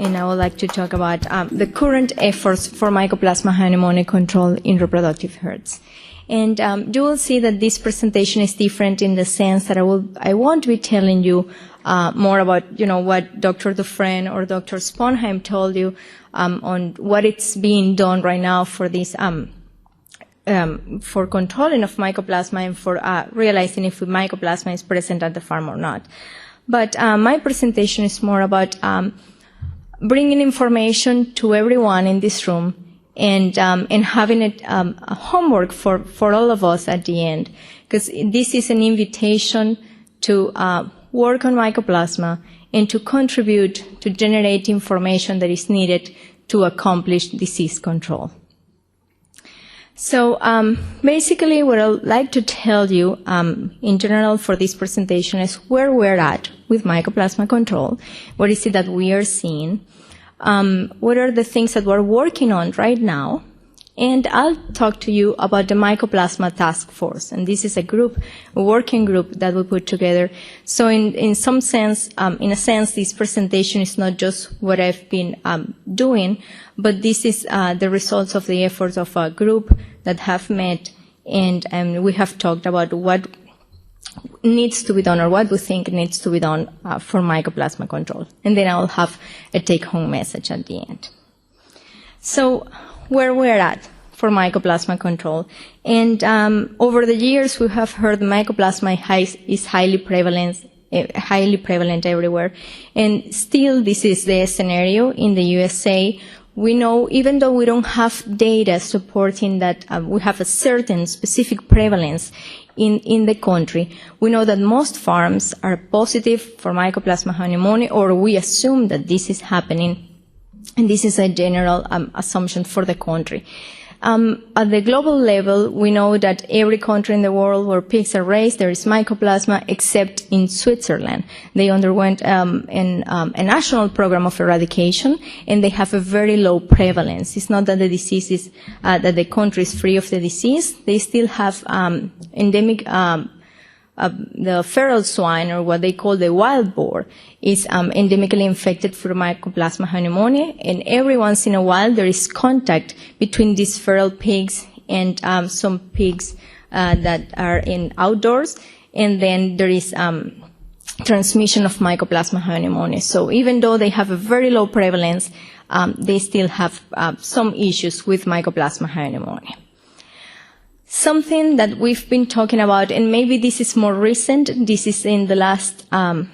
and I would like to talk about the current efforts for Mycoplasma Hyopneumoniae control in reproductive herds. And you will see that this presentation is different in the sense that I won't be telling you more about, what Dr. Dufresne or Dr. Sponheim told you on what it's being done right now for this for controlling of mycoplasma and for realizing if mycoplasma is present at the farm or not. But my presentation is more about bringing information to everyone in this room and having it a homework for all of us at the end, because this is an invitation to work on mycoplasma and to contribute to generate information that is needed to accomplish disease control. So basically what I'd like to tell you in general for this presentation is where we're at with mycoplasma control, what is it that we are seeing, what are the things that we're working on right now, and I'll talk to you about the Mycoplasma Task Force. And this is a working group that we put together. So in a sense, this presentation is not just what I've been doing, but this is the results of the efforts of a group that have met, and we have talked about what needs to be done or what we think needs to be done for mycoplasma control. And then I'll have a take-home message at the end. So where we're at for mycoplasma control. And over the years, we have heard mycoplasma is highly prevalent everywhere. And still, this is the scenario in the USA. We know, even though we don't have data supporting that we have a certain specific prevalence in the country, we know that most farms are positive for Mycoplasma hyopneumoniae, or we assume that this is happening, and this is a general assumption for the country. At the global level, we know that every country in the world where pigs are raised, there is mycoplasma, except in Switzerland. They underwent a national program of eradication, and they have a very low prevalence. It's not that the disease is, that the country is free of the disease. They still have endemic, the feral swine, or what they call the wild boar, is endemically infected for Mycoplasma hyopneumoniae, and every once in a while there is contact between these feral pigs and some pigs that are in outdoors, and then there is transmission of Mycoplasma hyopneumoniae. So even though they have a very low prevalence, they still have some issues with Mycoplasma hyopneumoniae. Something that we've been talking about, and maybe this is more recent, this is in the last 10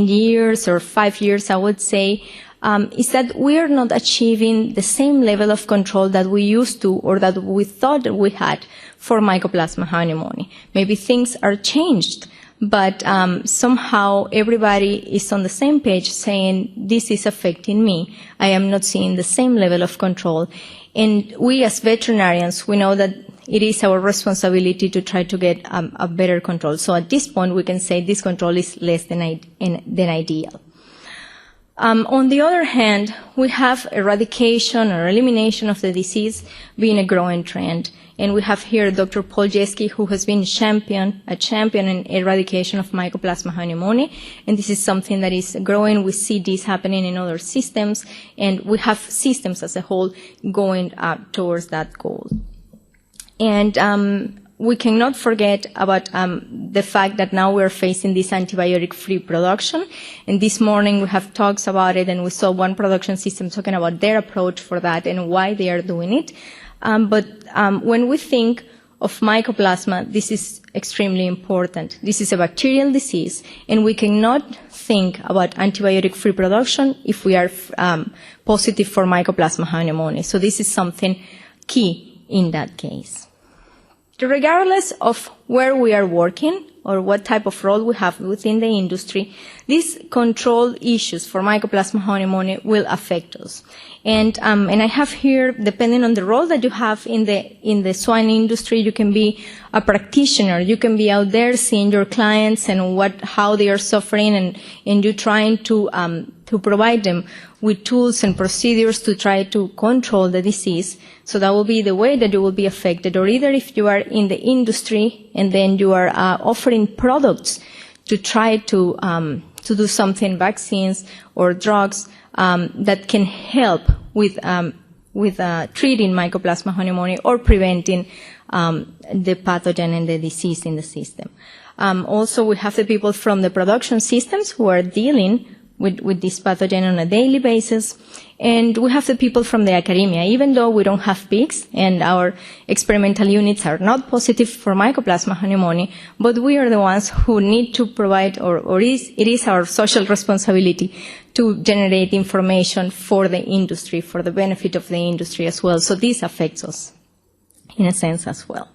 years or 5 years, I would say, is that we are not achieving the same level of control that we used to, or that we thought that we had for Mycoplasma hyopneumoniae. Maybe things are changed, but somehow everybody is on the same page saying, this is affecting me. I am not seeing the same level of control. And we as veterinarians, we know that it is our responsibility to try to get a better control. So at this point, we can say this control is less than ideal. On the other hand, we have eradication or elimination of the disease being a growing trend. And we have here Dr. Paul Jeske, who has been a champion in eradication of Mycoplasma hyopneumoniae. And this is something that is growing. We see this happening in other systems, and we have systems as a whole going towards that goal. And we cannot forget about the fact that now we're facing this antibiotic-free production. And this morning we have talks about it, and we saw one production system talking about their approach for that and why they are doing it. But when we think of mycoplasma, this is extremely important. This is a bacterial disease, and we cannot think about antibiotic-free production if we are positive for Mycoplasma hyopneumoniae. So this is something key in that case. Regardless of where we are working or what type of role we have within the industry, these control issues for Mycoplasma hyopneumoniae will affect us. And I have here, depending on the role that you have in the swine industry, you can be a practitioner, you can be out there seeing your clients and how they are suffering, and you trying to provide them with tools and procedures to try to control the disease. So that will be the way that you will be affected. Or either if you are in the industry and then you are offering products to try to to do something, vaccines or drugs that can help with treating Mycoplasma hyopneumoniae or preventing the pathogen and the disease in the system. Also, we have the people from the production systems who are dealing with this pathogen on a daily basis. And we have the people from the academia. Even though we don't have pigs and our experimental units are not positive for Mycoplasma hyopneumoniae, but we are the ones who need to provide, it is our social responsibility to generate information for the industry, for the benefit of the industry as well. So this affects us in a sense as well.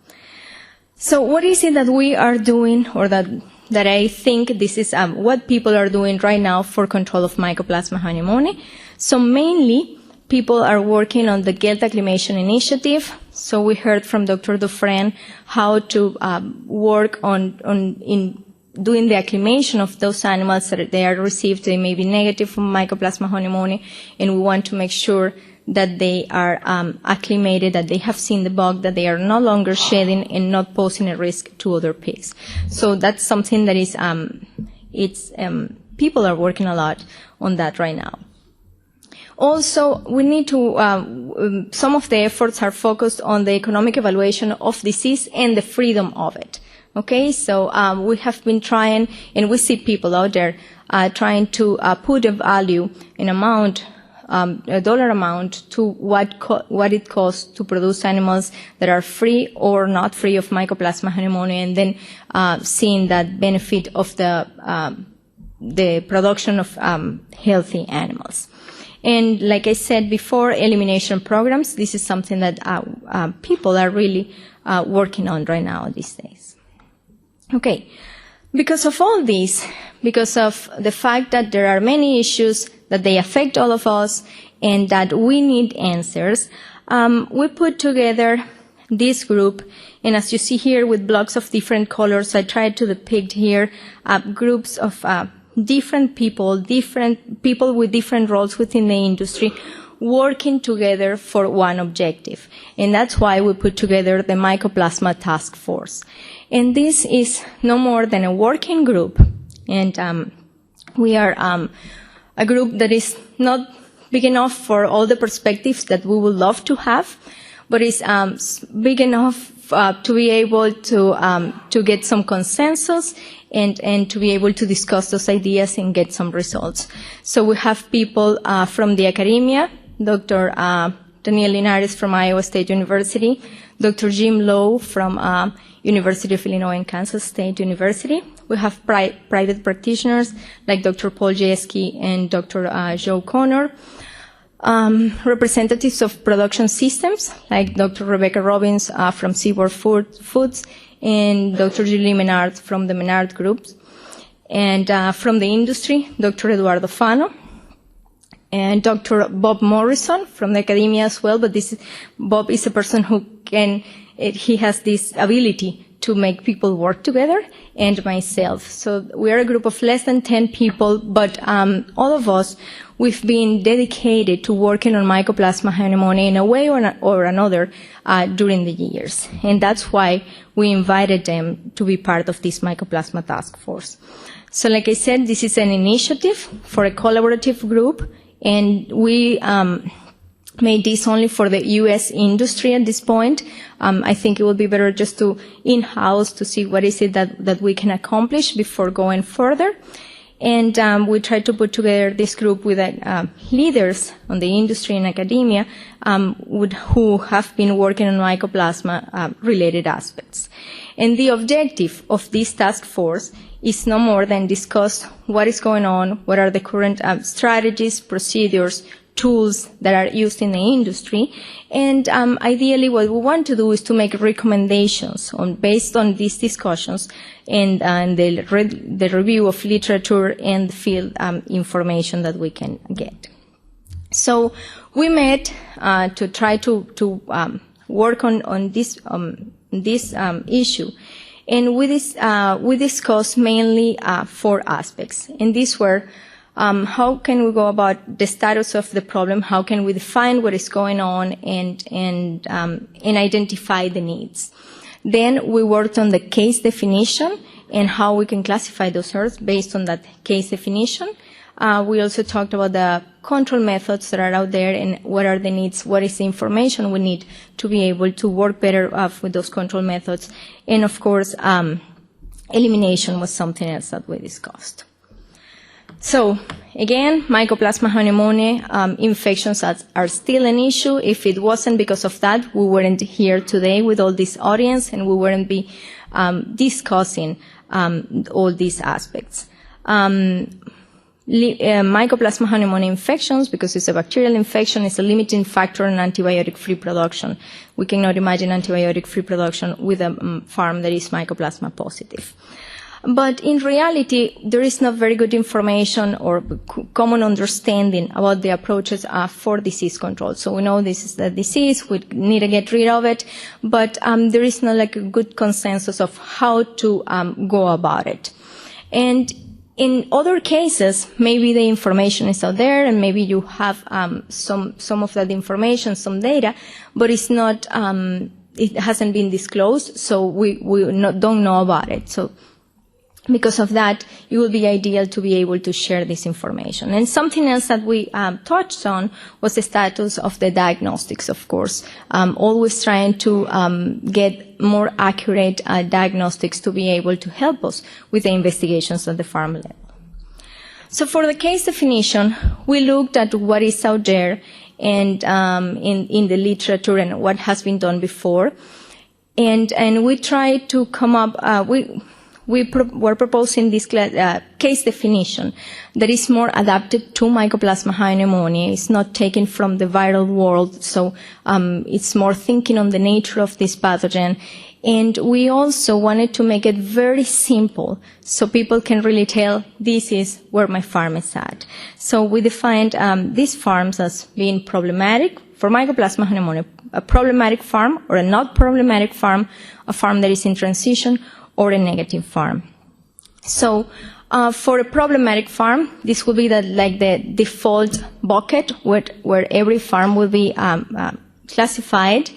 So what is it that we are doing, or that I think this is what people are doing right now for control of Mycoplasma hyopneumoniae? So mainly, people are working on the GELT acclimation initiative. So we heard from Dr. Dufresne how to work in doing the acclimation of those animals that they are received. They may be negative from Mycoplasma hyopneumoniae, and we want to make sure that they are acclimated, that they have seen the bug, that they are no longer shedding and not posing a risk to other pigs. So that's something that is, people are working a lot on that right now. Also, we need to, some of the efforts are focused on the economic evaluation of disease and the freedom of it. Okay, so we have been trying, and we see people out there trying to put a value, an amount, a dollar amount to what it costs to produce animals that are free or not free of Mycoplasma hyopneumoniae, and then seeing that benefit of the production of healthy animals. And like I said before, elimination programs, this is something that people are really working on right now these days. Okay, because of all this, because of the fact that there are many issues that they affect all of us and that we need answers, we put together this group, and as you see here with blocks of different colors, I tried to depict here groups of different people with different roles within the industry working together for one objective. And that's why we put together the Mycoplasma Task Force. And this is no more than a working group. And we are a group that is not big enough for all the perspectives that we would love to have, but is big enough to be able to get some consensus and to be able to discuss those ideas and get some results. So we have people from the academia, Dr. Daniel Linares from Iowa State University, Dr. Jim Lowe from University of Illinois and Kansas State University. We have private practitioners like Dr. Paul Jeski and Dr. Joe Connor. Representatives of production systems like Dr. Rebecca Robbins from Seaboard Foods and Dr. Julie Menard from the Menard Group. And from the industry, Dr. Eduardo Fano and Dr. Bob Morrison from the academia as well, but Bob is a person who he has this ability to make people work together, and myself. So we are a group of less than 10 people, but all of us, we've been dedicated to working on Mycoplasma hyopneumoniae in a way or another during the years. And that's why we invited them to be part of this Mycoplasma Task Force. So like I said, this is an initiative for a collaborative group, and we made this only for the U.S. industry at this point. I think it would be better just to in-house to see what is it that we can accomplish before going further. And we tried to put together this group with leaders on the industry and academia who have been working on mycoplasma-related aspects. And the objective of this task force is no more than discuss what is going on, what are the current strategies, procedures, tools that are used in the industry, and ideally what we want to do is to make recommendations based on these discussions and the review of literature and field information that we can get. So we met to try to work on this issue, and we discussed mainly 4 aspects, and these were how can we go about the status of the problem? How can we define what is going on and identify the needs? Then we worked on the case definition and how we can classify those errors based on that case definition. We also talked about the control methods that are out there and what are the needs, what is the information we need to be able to work better with those control methods. And of course, elimination was something else that we discussed. So again, Mycoplasma Hyopneumoniae infections are still an issue. If it wasn't because of that, we wouldn't here today with all this audience, and we wouldn't be discussing all these aspects. Mycoplasma Hyopneumoniae infections, because it's a bacterial infection, is a limiting factor in antibiotic-free production. We cannot imagine antibiotic-free production with a farm that is Mycoplasma positive. But in reality, there is not very good information or common understanding about the approaches for disease control. So we know this is the disease, we need to get rid of it, but there is not like a good consensus of how to go about it. And in other cases, maybe the information is out there and maybe you have some of that information, some data, but it's not, it hasn't been disclosed, so we don't know about it. So because of that, it would be ideal to be able to share this information. And something else that we touched on was the status of the diagnostics, of course. Always trying to get more accurate diagnostics to be able to help us with the investigations at the farm level. So for the case definition, we looked at what is out there and in the literature and what has been done before. And we tried to come up, we're proposing this case definition that is more adapted to Mycoplasma Hyopneumoniae. It's not taken from the viral world, so it's more thinking on the nature of this pathogen. And we also wanted to make it very simple so people can really tell this is where my farm is at. So we defined these farms as being problematic for Mycoplasma Hyopneumoniae, a problematic farm or a not problematic farm, a farm that is in transition, or a negative farm. So for a problematic farm, this will be the default bucket where every farm will be classified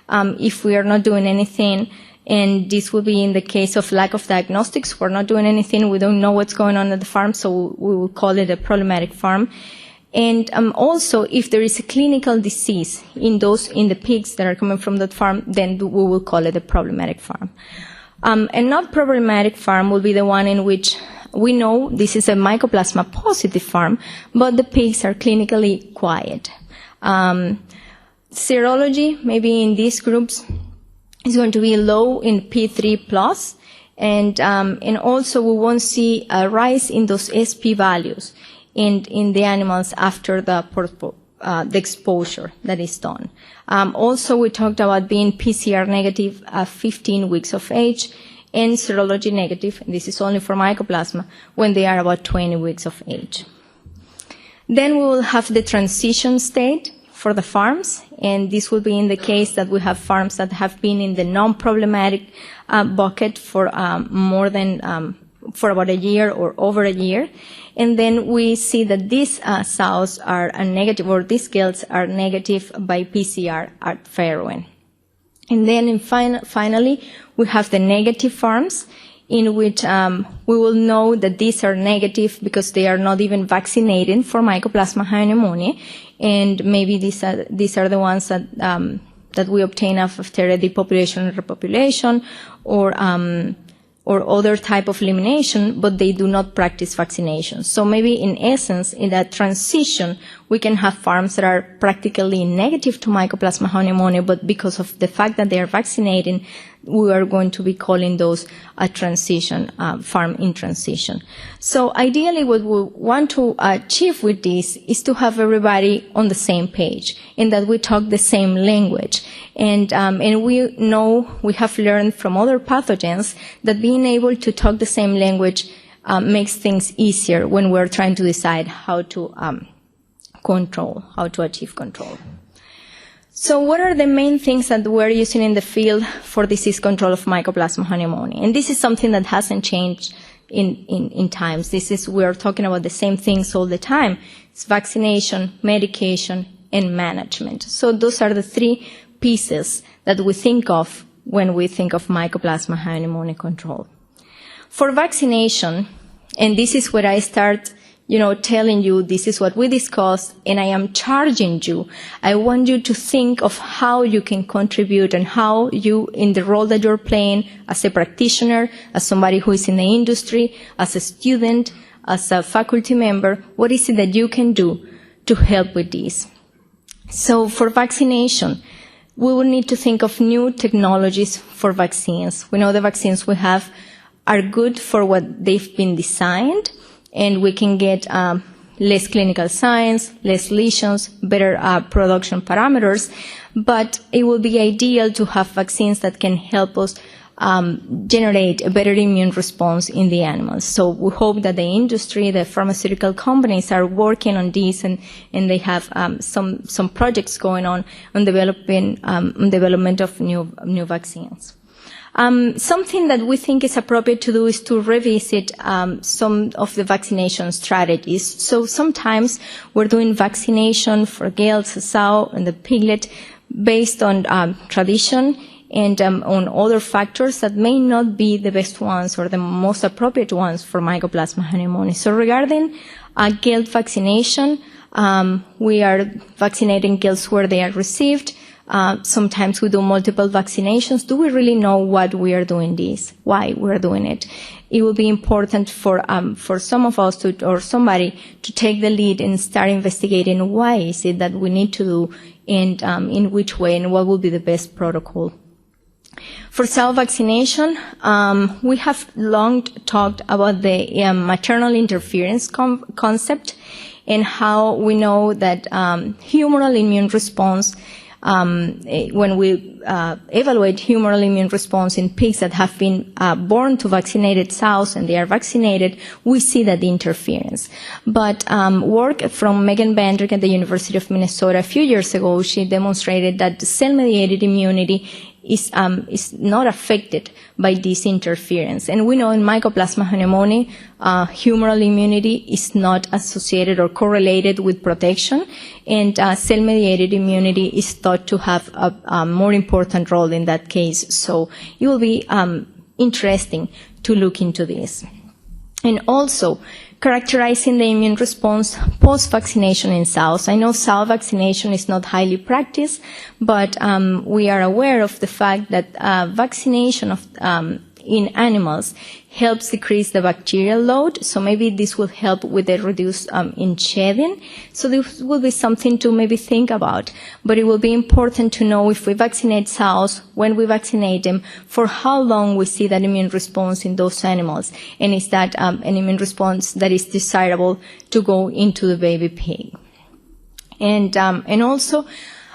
if we are not doing anything. And this will be in the case of lack of diagnostics. We're not doing anything. We don't know what's going on at the farm, so we will call it a problematic farm. And also, if there is a clinical disease in the pigs that are coming from that farm, then we will call it a problematic farm. A not problematic farm will be the one in which we know this is a Mycoplasma positive farm, but the pigs are clinically quiet. Serology, maybe in these groups, is going to be low in P3+, and also we won't see a rise in those SP values in the animals after the exposure that is done. Also, we talked about being PCR negative at 15 weeks of age and serology negative, and this is only for Mycoplasma, when they are about 20 weeks of age. Then we will have the transition state for the farms, and this will be in the case that we have farms that have been in the non-problematic bucket for for about a year or over a year. And then we see that these sows are negative, or these gilts are negative by PCR at Fairwin. And then finally, we have the negative farms, in which we will know that these are negative because they are not even vaccinated for Mycoplasma Hyopneumoniae, and maybe these are the ones that we obtain after a depopulation or repopulation, or other type of elimination, but they do not practice vaccination. So maybe in essence, in that transition, we can have farms that are practically negative to Mycoplasma Hyopneumoniae, but because of the fact that they are vaccinating, we are going to be calling those a transition, farm in transition. So ideally what we want to achieve with this is to have everybody on the same page, and that we talk the same language. And we know, we have learned from other pathogens that being able to talk the same language makes things easier when we're trying to decide how to achieve control. So what are the main things that we're using in the field for disease control of Mycoplasma Hyopneumoniae? And this is something that hasn't changed in times. We're talking about the same things all the time. It's vaccination, medication, and management. So those are the three pieces that we think of when we think of Mycoplasma Hyopneumoniae control. For vaccination, and this is where I start, telling you this is what we discussed, and I am charging you. I want you to think of how you can contribute and how you, in the role that you're playing as a practitioner, as somebody who is in the industry, as a student, as a faculty member, what is it that you can do to help with this? So for vaccination, we will need to think of new technologies for vaccines. We know the vaccines we have are good for what they've been designed, and we can get less clinical signs, less lesions, better production parameters, but it will be ideal to have vaccines that can help us generate a better immune response in the animals. So we hope that the industry, the pharmaceutical companies are working on this, and they have some projects going on development of new vaccines. Something that we think is appropriate to do is to revisit some of the vaccination strategies. So sometimes we're doing vaccination for gales, sow, and the piglet based on tradition and on other factors that may not be the best ones or the most appropriate ones for Mycoplasma hyopneumoniae. So regarding gale vaccination, we are vaccinating gales where they are received. Sometimes we do multiple vaccinations. Do we really know what we are doing this? Why we are doing it? It will be important for some of us or somebody to take the lead and start investigating why is it that we need to do and in which way and what will be the best protocol. For sow vaccination, we have long talked about the maternal interference concept and how we know that humoral immune response when we evaluate humoral immune response in pigs that have been born to vaccinated sows and they are vaccinated, we see that interference. But work from Megan Bandrick at the University of Minnesota a few years ago, she demonstrated that the cell-mediated immunity is not affected by this interference. And we know in Mycoplasma hyopneumoniae, humoral immunity is not associated or correlated with protection, and cell-mediated immunity is thought to have a more important role in that case. So it will be interesting to look into this. And also, characterizing the immune response post-vaccination in sows. I know sow vaccination is not highly practiced, but we are aware of the fact that vaccination of in animals helps decrease the bacterial load, so maybe this will help with the reduce in shedding. So this will be something to maybe think about. But it will be important to know if we vaccinate sows, when we vaccinate them, for how long we see that immune response in those animals, and is that an immune response that is desirable to go into the baby pig. And also,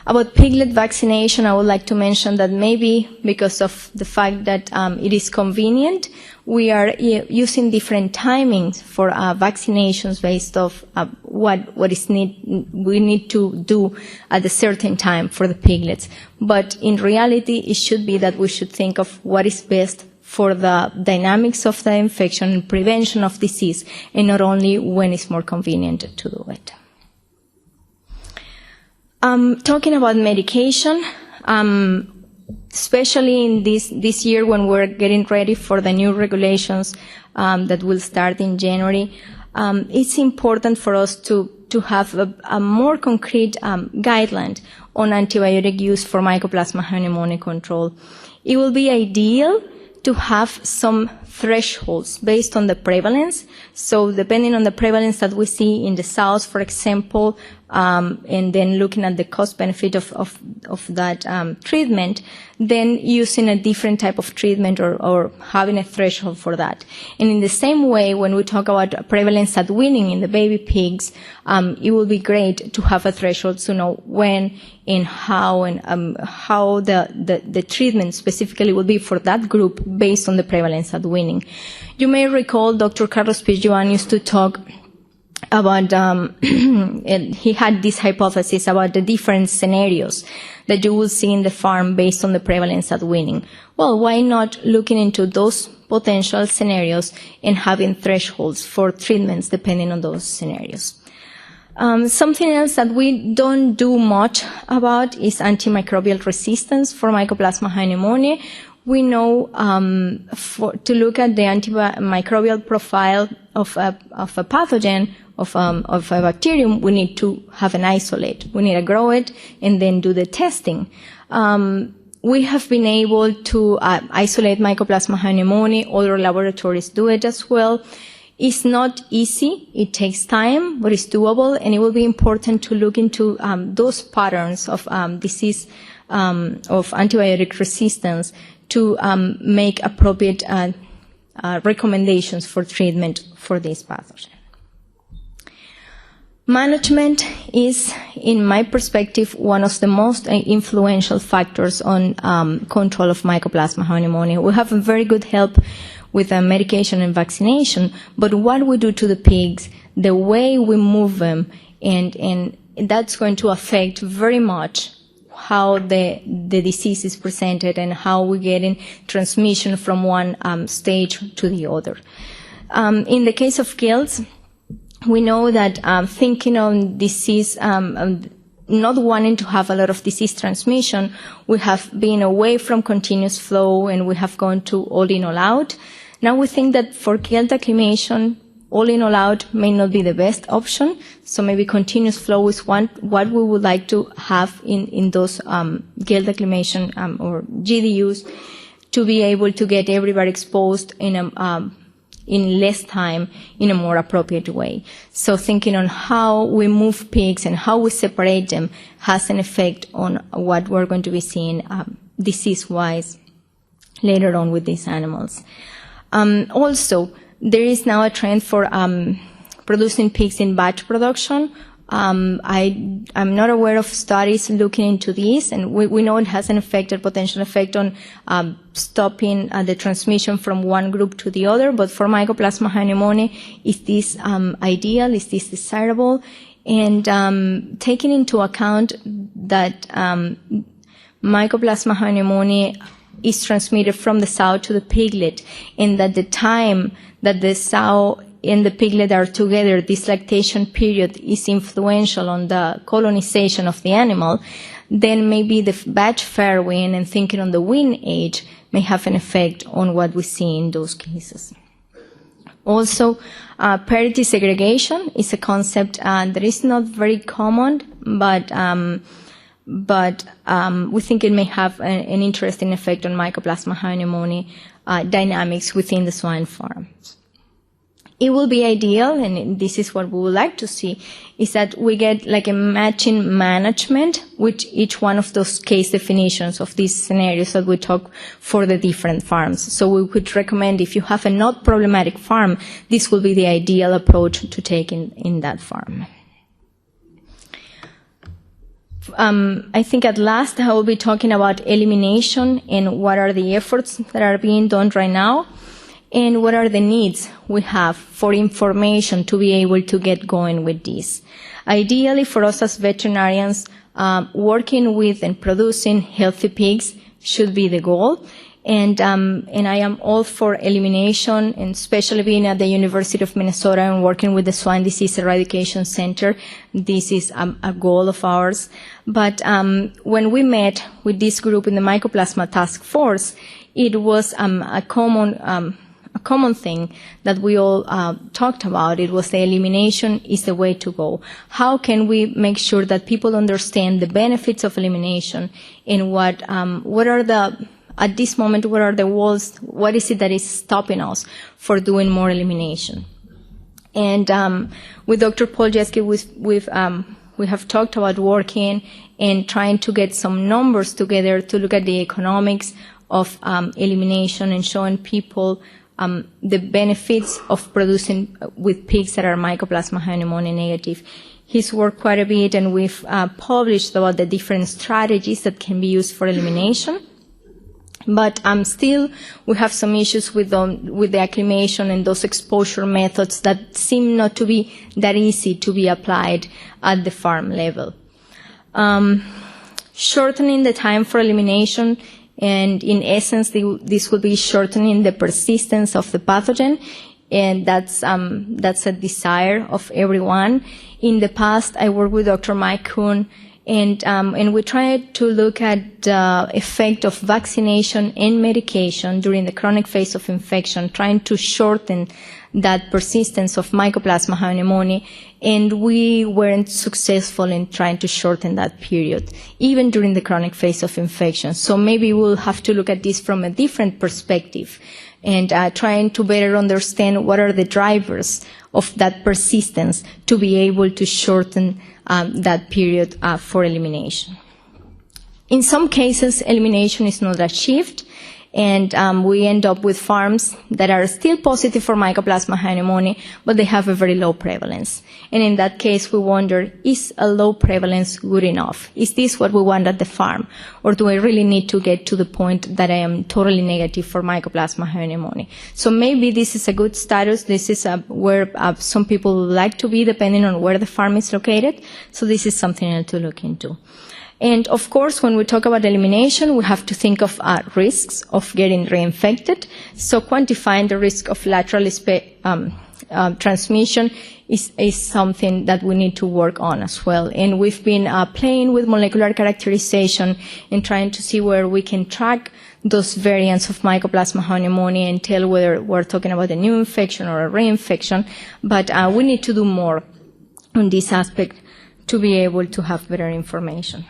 about piglet vaccination, I would like to mention that maybe because of the fact that it is convenient, we are using different timings for vaccinations based off what is we need to do at a certain time for the piglets. But in reality, it should be that we should think of what is best for the dynamics of the infection and prevention of disease, and not only when it's more convenient to do it. Talking about medication, especially in this year when we're getting ready for the new regulations that will start in January, it's important for us to have a more concrete guideline on antibiotic use for Mycoplasma hyopneumoniae control. It will be ideal to have some thresholds based on the prevalence. So depending on the prevalence that we see in the sows, for example, and then looking at the cost benefit of that treatment, then using a different type of treatment or having a threshold for that. And in the same way, when we talk about prevalence at weaning in the baby pigs, it will be great to have a threshold to know when and how the treatment specifically will be for that group based on the prevalence at weaning. You may recall Dr. Carlos Pijuan used to talk about, and he had this hypothesis about the different scenarios that you will see in the farm based on the prevalence at weaning. Well, why not looking into those potential scenarios and having thresholds for treatments depending on those scenarios? Something else that we don't do much about is antimicrobial resistance for Mycoplasma hyopneumoniae. we know to look at the antimicrobial profile of a pathogen, of a bacterium, we need to have an isolate. We need to grow it and then do the testing. We have been able to isolate Mycoplasma hyopneumoniae. Other laboratories do it as well. It's not easy. It takes time, but it's doable, and it will be important to look into those patterns of disease, of antibiotic resistance, to make appropriate recommendations for treatment for this pathogen. Management is, in my perspective, one of the most influential factors on control of Mycoplasma hyopneumoniae. We have very good help with medication and vaccination, but what we do to the pigs, the way we move them, and that's going to affect very much how the disease is presented and how we get in transmission from one stage to the other. In the case of gills, we know that thinking on disease, not wanting to have a lot of disease transmission, we have been away from continuous flow and we have gone to all in, all out. Now we think that for gill acclimation, all in, all out may not be the best option. So maybe continuous flow is what we would like to have in those gill acclimation or GDUs, to be able to get everybody exposed in less time in a more appropriate way. So thinking on how we move pigs and how we separate them has an effect on what we're going to be seeing disease-wise later on with these animals. Also, there is now a trend for producing pigs in batch production. I'm not aware of studies looking into this, and we know it has an effect, a potential effect on stopping the transmission from one group to the other. But for Mycoplasma hyopneumoniae, is this ideal? Is this desirable? And taking into account that Mycoplasma hyopneumoniae is transmitted from the sow to the piglet, and that the time that the sow and the piglet are together, this lactation period is influential on the colonization of the animal, then maybe the batch fair wean and thinking on the wean age may have an effect on what we see in those cases. Also, parity segregation is a concept that is not very common, but we think it may have an interesting effect on Mycoplasma hyopneumoniae dynamics within the swine farms. It will be ideal, and this is what we would like to see, is that we get like a matching management with each one of those case definitions of these scenarios that we talk for the different farms. So we would recommend, if you have a not problematic farm, this will be the ideal approach to take in that farm. I think at last I will be talking about elimination and what are the efforts that are being done right now, and what are the needs we have for information to be able to get going with this. Ideally, for us as veterinarians, working with and producing healthy pigs should be the goal. And I am all for elimination, and especially being at the University of Minnesota and working with the Swine Disease Eradication Center. This is a goal of ours. But when we met with this group in the Mycoplasma Task Force, it was a common thing that we all talked about. It was the elimination is the way to go. How can we make sure that people understand the benefits of elimination, and what are the, at this moment, what are the walls, what is it that is stopping us for doing more elimination? And with Dr. Poljeski, we have talked about working and trying to get some numbers together to look at the economics of elimination and showing people the benefits of producing with pigs that are Mycoplasma hyopneumoniae negative. He's worked quite a bit, and we've published about the different strategies that can be used for elimination. But still, we have some issues with the acclimation and those exposure methods that seem not to be that easy to be applied at the farm level. Shortening the time for elimination, and in essence, this will be shortening the persistence of the pathogen, and that's a desire of everyone. In the past, I worked with Dr. Mike Kuhn, And we tried to look at the effect of vaccination and medication during the chronic phase of infection, trying to shorten that persistence of Mycoplasma Hyopneumoniae, and we weren't successful in trying to shorten that period, even during the chronic phase of infection. So maybe we'll have to look at this from a different perspective and trying to better understand what are the drivers of that persistence to be able to shorten that period for elimination. In some cases, elimination is not achieved, and we end up with farms that are still positive for Mycoplasma Hyopneumoniae, but they have a very low prevalence. And in that case, we wonder, is a low prevalence good enough? Is this what we want at the farm? Or do I really need to get to the point that I am totally negative for Mycoplasma Hyopneumoniae? So maybe this is a good status. This is where some people would like to be, depending on where the farm is located. So this is something to look into. And of course, when we talk about elimination, we have to think of risks of getting reinfected. So quantifying the risk of lateral transmission is something that we need to work on as well. And we've been playing with molecular characterization and trying to see where we can track those variants of Mycoplasma Hyopneumoniae and tell whether we're talking about a new infection or a reinfection. But we need to do more on this aspect to be able to have better information.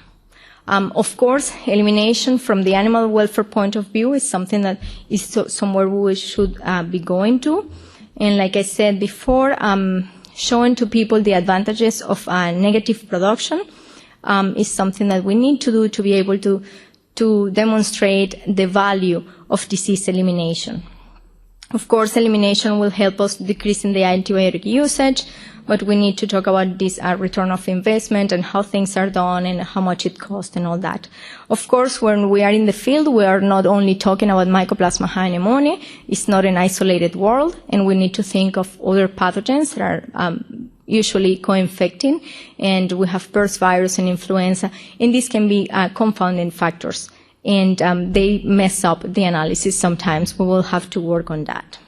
Of course, elimination from the animal welfare point of view is something that is somewhere we should be going to. And like I said before, showing to people the advantages of negative production is something that we need to do to be able to demonstrate the value of disease elimination. Of course, elimination will help us decrease in the antibiotic usage, but we need to talk about this return of investment and how things are done and how much it costs and all that. Of course, when we are in the field, we are not only talking about Mycoplasma Hyopneumoniae. It's not an isolated world, and we need to think of other pathogens that are usually co-infecting, and we have PRRS virus and influenza, and these can be confounding factors. And they mess up the analysis sometimes. We will have to work on that.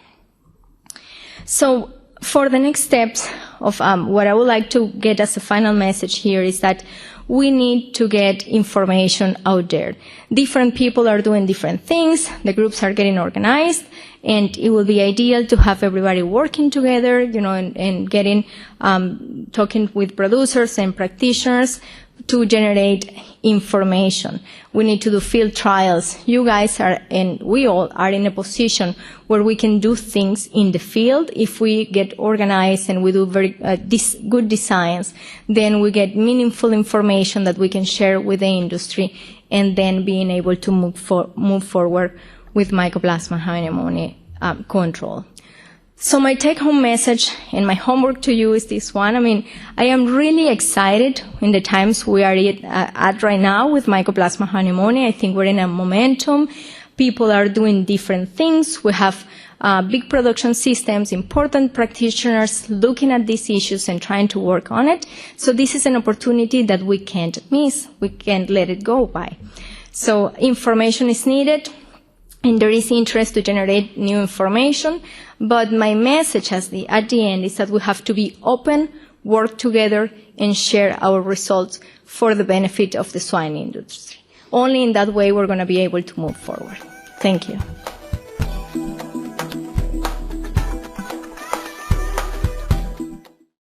So for the next steps of what I would like to get as a final message here is that we need to get information out there. Different people are doing different things. The groups are getting organized, and it will be ideal to have everybody working together, and getting, talking with producers and practitioners to generate information. We need to do field trials. You guys are, and we all are in a position where we can do things in the field. If we get organized and we do very good designs, then we get meaningful information that we can share with the industry, and then being able to move forward with Mycoplasma Hyopneumoniae control. So my take-home message and my homework to you is this one. I am really excited in the times we are at right now with Mycoplasma Hyopneumoniae. I think we're in a momentum. People are doing different things. We have big production systems, important practitioners looking at these issues and trying to work on it. So this is an opportunity that we can't miss. We can't let it go by. So information is needed, and there is interest to generate new information. But my message at the end is that we have to be open, work together, and share our results for the benefit of the swine industry. Only in that way we're going to be able to move forward. Thank you.